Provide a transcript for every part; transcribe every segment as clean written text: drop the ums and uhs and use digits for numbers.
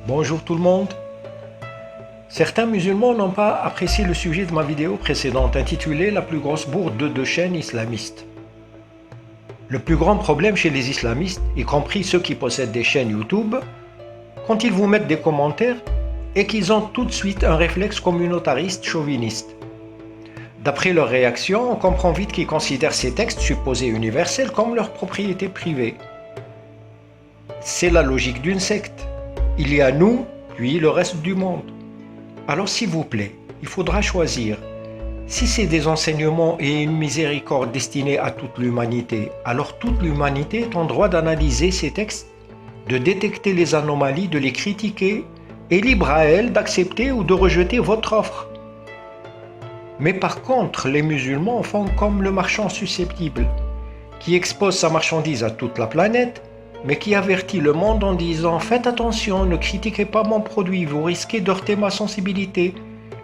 Bonjour tout le monde. Certains musulmans n'ont pas apprécié le sujet de ma vidéo précédente intitulée « La plus grosse bourde de chaînes islamistes ». Le plus grand problème chez les islamistes, y compris ceux qui possèdent des chaînes YouTube, quand ils vous mettent des commentaires, est qu'ils ont tout de suite un réflexe communautariste chauviniste. D'après leur réaction, on comprend vite qu'ils considèrent ces textes supposés universels comme leur propriété privée. C'est la logique d'une secte. Il y a nous, puis le reste du monde. Alors s'il vous plaît, il faudra choisir. Si c'est des enseignements et une miséricorde destinés à toute l'humanité, alors toute l'humanité est en droit d'analyser ces textes, de détecter les anomalies, de les critiquer, et libre à elle d'accepter ou de rejeter votre offre. Mais par contre, les musulmans font comme le marchand susceptible, qui expose sa marchandise à toute la planète, mais qui avertit le monde en disant « Faites attention, ne critiquez pas mon produit, vous risquez d'heurter ma sensibilité,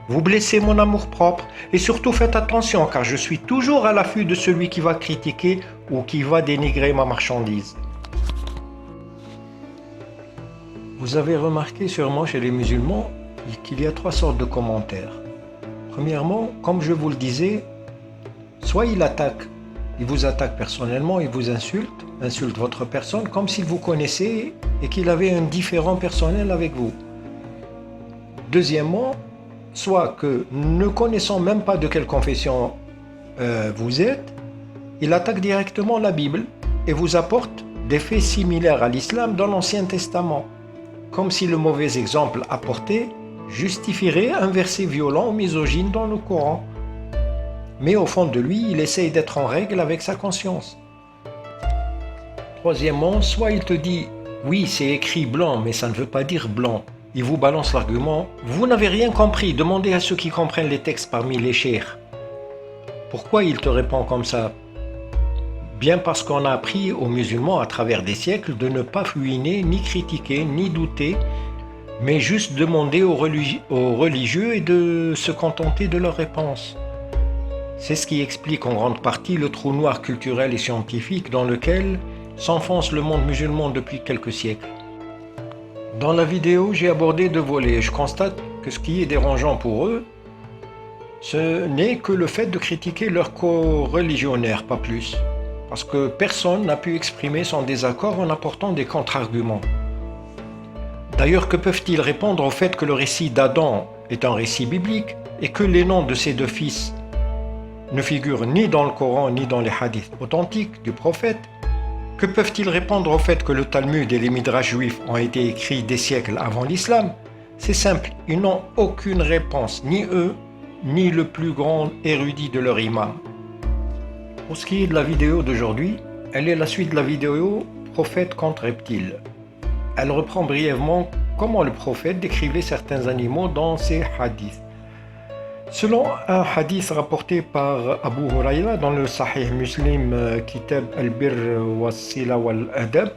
vous blessez mon amour-propre, et surtout faites attention car je suis toujours à l'affût de celui qui va critiquer ou qui va dénigrer ma marchandise. » Vous avez remarqué sûrement chez les musulmans qu'il y a trois sortes de commentaires. Premièrement, comme je vous le disais, soit il vous attaque personnellement, il vous insulte votre personne comme s'il vous connaissait et qu'il avait un différend personnel avec vous. Deuxièmement, soit que ne connaissant même pas de quelle confession vous êtes, il attaque directement la Bible et vous apporte des faits similaires à l'islam dans l'Ancien Testament, comme si le mauvais exemple apporté justifierait un verset violent ou misogyne dans le Coran. Mais au fond de lui, il essaye d'être en règle avec sa conscience. Troisièmement, soit il te dit « Oui, c'est écrit blanc, mais ça ne veut pas dire blanc ». Il vous balance l'argument « Vous n'avez rien compris, demandez à ceux qui comprennent les textes parmi les cheikhs. » Pourquoi il te répond comme ça? Bien parce qu'on a appris aux musulmans à travers des siècles de ne pas fouiner, ni critiquer, ni douter, mais juste demander aux religieux et de se contenter de leurs réponses. C'est ce qui explique en grande partie le trou noir culturel et scientifique dans lequel s'enfonce le monde musulman depuis quelques siècles. Dans la vidéo, j'ai abordé deux volets et je constate que ce qui est dérangeant pour eux, ce n'est que le fait de critiquer leurs co-religionnaires, pas plus. Parce que personne n'a pu exprimer son désaccord en apportant des contre-arguments. D'ailleurs, que peuvent-ils répondre au fait que le récit d'Adam est un récit biblique et que les noms de ses deux fils ne figurent ni dans le Coran ni dans les hadiths authentiques du prophète? Que peuvent-ils répondre au fait que le Talmud et les Midrash juifs ont été écrits des siècles avant l'islam? C'est simple, ils n'ont aucune réponse, ni eux, ni le plus grand érudit de leur imam. Pour ce qui est de la vidéo d'aujourd'hui, elle est la suite de la vidéo « Prophète contre reptiles ». Elle reprend brièvement comment le prophète décrivait certains animaux dans ses hadiths. Selon un hadith rapporté par Abu Huraira dans le Sahih Muslim Kitab al-Birr was-Sila wal-Adab,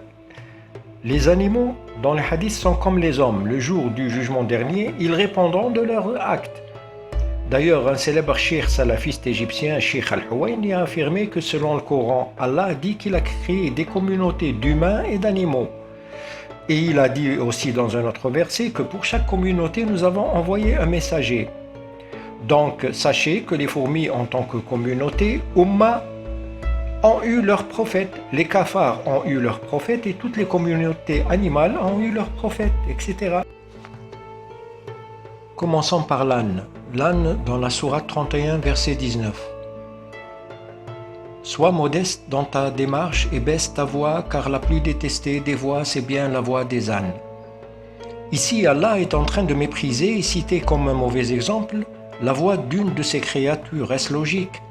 les animaux dans les hadiths sont comme les hommes. Le jour du jugement dernier, ils répondront de leurs actes. D'ailleurs, un célèbre cheikh salafiste égyptien, Cheikh al-Huwaini, a affirmé que selon le Coran, Allah dit qu'il a créé des communautés d'humains et d'animaux. Et il a dit aussi dans un autre verset que pour chaque communauté, nous avons envoyé un messager. Donc, sachez que les fourmis en tant que communauté, Ummah, ont eu leurs prophètes, les cafards ont eu leurs prophètes et toutes les communautés animales ont eu leurs prophètes, etc. Commençons par l'âne. L'âne dans la sourate 31, verset 19. Sois modeste dans ta démarche et baisse ta voix, car la plus détestée des voix, c'est bien la voix des ânes. Ici, Allah est en train de mépriser et citer comme un mauvais exemple la voix d'une de ses créatures. Est-ce logique?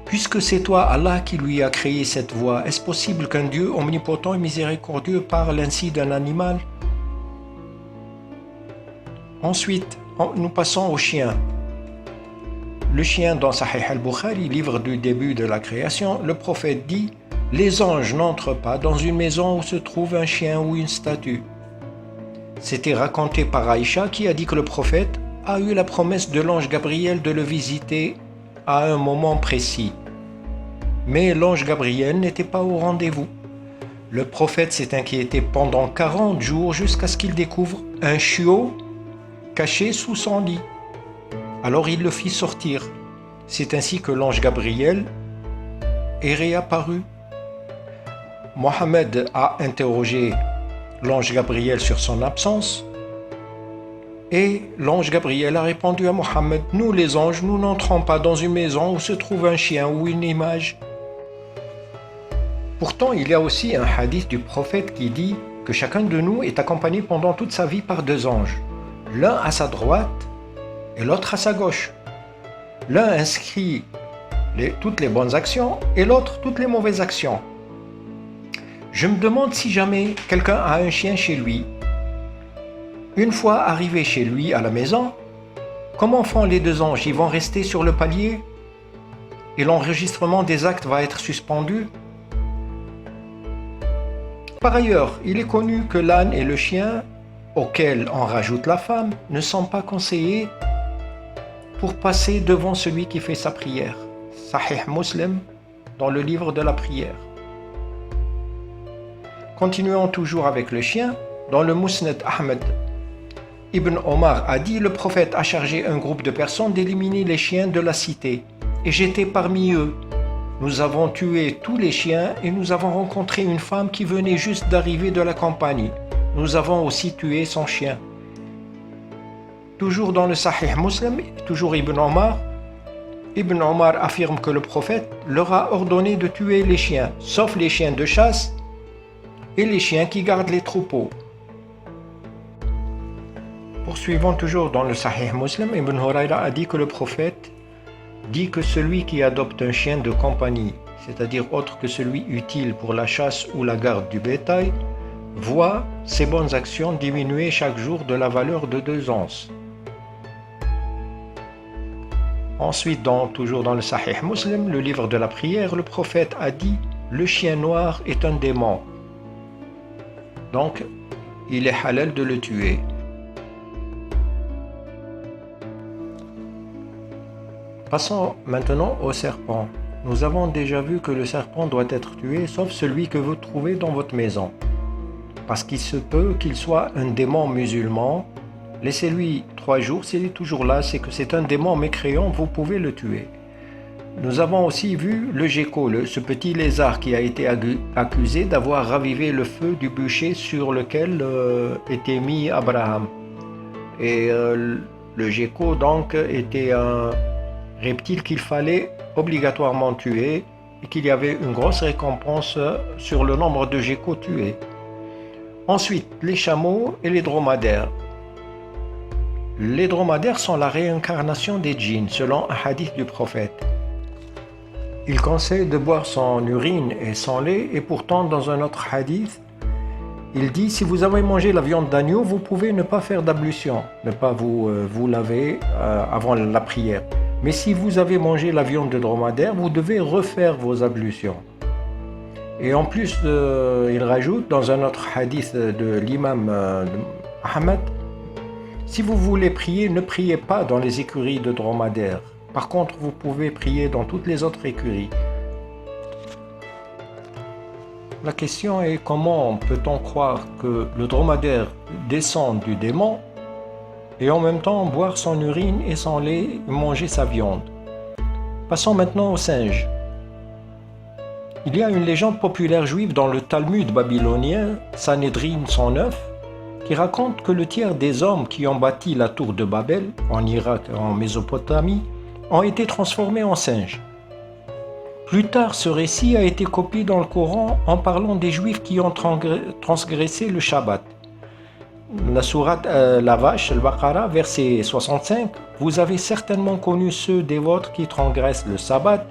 Puisque c'est toi, Allah, qui lui a créé cette voix, est-ce possible qu'un Dieu omnipotent et miséricordieux parle ainsi d'un animal? Ensuite, nous passons au chien. Le chien dans Sahih al-Bukhari, livre du début de la création, le prophète dit « Les anges n'entrent pas dans une maison où se trouve un chien ou une statue ». C'était raconté par Aïcha qui a dit que le prophète a eu la promesse de l'ange Gabriel de le visiter à un moment précis. Mais l'ange Gabriel n'était pas au rendez-vous. Le prophète s'est inquiété pendant 40 jours jusqu'à ce qu'il découvre un chiot caché sous son lit. Alors il le fit sortir. C'est ainsi que l'ange Gabriel est réapparu. Mohammed a interrogé l'ange Gabriel sur son absence et l'ange Gabriel a répondu à Mohammed: nous les anges, nous n'entrons pas dans une maison où se trouve un chien ou une image. Pourtant, il y a aussi un hadith du prophète qui dit que chacun de nous est accompagné pendant toute sa vie par deux anges, l'un à sa droite et l'autre à sa gauche. L'un inscrit toutes les bonnes actions et l'autre toutes les mauvaises actions. Je me demande si jamais quelqu'un a un chien chez lui. Une fois arrivé chez lui à la maison, comment font les deux anges? Ils vont rester sur le palier et l'enregistrement des actes va être suspendu. Par ailleurs, il est connu que l'âne et le chien, auxquels on rajoute la femme, ne sont pas conseillés pour passer devant celui qui fait sa prière. Sahih Muslim, dans le livre de la prière. Continuons toujours avec le chien. Dans le Musnad Ahmed, Ibn Omar a dit: le prophète a chargé un groupe de personnes d'éliminer les chiens de la cité. Et j'étais parmi eux. Nous avons tué tous les chiens et nous avons rencontré une femme qui venait juste d'arriver de la campagne. Nous avons aussi tué son chien. Toujours dans le Sahih Muslim, toujours Ibn Omar affirme que le prophète leur a ordonné de tuer les chiens, sauf les chiens de chasse et les chiens qui gardent les troupeaux. Poursuivons toujours dans le Sahih Muslim, Ibn Hurayra a dit que le prophète dit que celui qui adopte un chien de compagnie, c'est-à-dire autre que celui utile pour la chasse ou la garde du bétail, voit ses bonnes actions diminuer chaque jour de la valeur de 2 onces. Ensuite, toujours dans le Sahih Muslim, le livre de la prière, le prophète a dit: le chien noir est un démon. Donc, il est halal de le tuer. Passons maintenant au serpent. Nous avons déjà vu que le serpent doit être tué, sauf celui que vous trouvez dans votre maison. Parce qu'il se peut qu'il soit un démon musulman. Laissez-lui 3 jours, s'il est toujours là, c'est que c'est un démon mécréant, vous pouvez le tuer. Nous avons aussi vu le gecko, ce petit lézard qui a été accusé d'avoir ravivé le feu du bûcher sur lequel était mis Abraham. Et le gecko donc était un reptile qu'il fallait obligatoirement tuer et qu'il y avait une grosse récompense sur le nombre de geckos tués. Ensuite, les chameaux et les dromadaires. Les dromadaires sont la réincarnation des djinns, selon un hadith du prophète. Il conseille de boire son urine et son lait, et pourtant dans un autre hadith, il dit: si vous avez mangé la viande d'agneau, vous pouvez ne pas faire d'ablution, ne pas vous laver avant la prière. Mais si vous avez mangé la viande de dromadaire, vous devez refaire vos ablutions. Et en plus, il rajoute dans un autre hadith de l'imam Ahmed: si vous voulez prier, ne priez pas dans les écuries de dromadaires. Par contre, vous pouvez prier dans toutes les autres écuries. La question est: comment peut-on croire que le dromadaire descend du démon et en même temps boire son urine et son lait et manger sa viande? Passons maintenant aux singes. Il y a une légende populaire juive dans le Talmud babylonien, Sanhedrin 109, qui raconte que le tiers des hommes qui ont bâti la tour de Babel, en Irak et en Mésopotamie, ont été transformés en singes. Plus tard, ce récit a été copié dans le Coran en parlant des Juifs qui ont transgressé le Shabbat. La sourate La Vache, Al-Baqarah, verset 65, « Vous avez certainement connu ceux des vôtres qui transgressent le Sabbat.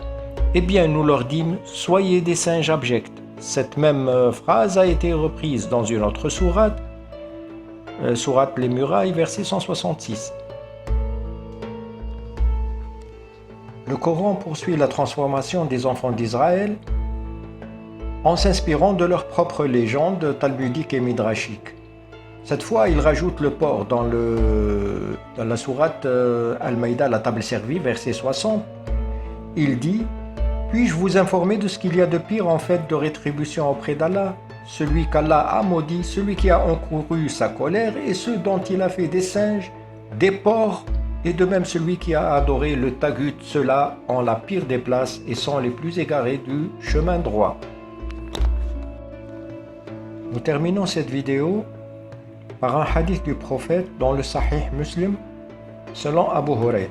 Eh bien, nous leur dîmes, soyez des singes abjects. » Cette même phrase a été reprise dans une autre sourate, sourate Les Murailles, verset 166. Le Coran poursuit la transformation des enfants d'Israël en s'inspirant de leurs propres légendes talmudiques et midrashiques. Cette fois, il rajoute le porc dans la sourate Al-Maïda, la table servie, verset 60. Il dit: « Puis-je vous informer de ce qu'il y a de pire en fait de rétribution auprès d'Allah? celui qu'Allah a maudit, celui qui a encouru sa colère et ceux dont il a fait des singes, des porcs, et de même celui qui a adoré le tagut, ceux-là ont la pire des places et sont les plus égarés du chemin droit. Nous terminons cette vidéo par un hadith du prophète dans le Sahih Muslim, selon Abu Huraira.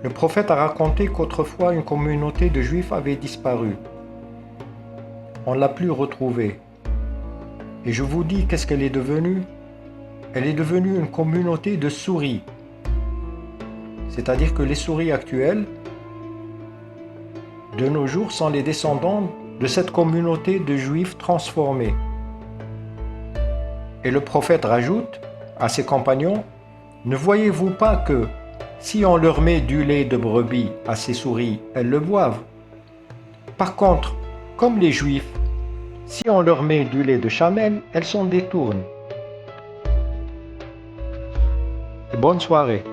Le prophète a raconté qu'autrefois une communauté de juifs avait disparu. On ne l'a plus retrouvée. Et je vous dis qu'est-ce qu'elle est devenue? Elle est devenue une communauté de souris. C'est-à-dire que les souris actuelles, de nos jours, sont les descendants de cette communauté de juifs transformés. Et le prophète rajoute à ses compagnons, ne voyez-vous pas que si on leur met du lait de brebis à ces souris, elles le boivent. Par contre, comme les juifs, si on leur met du lait de chamelle, elles s'en détournent. Bonne soirée.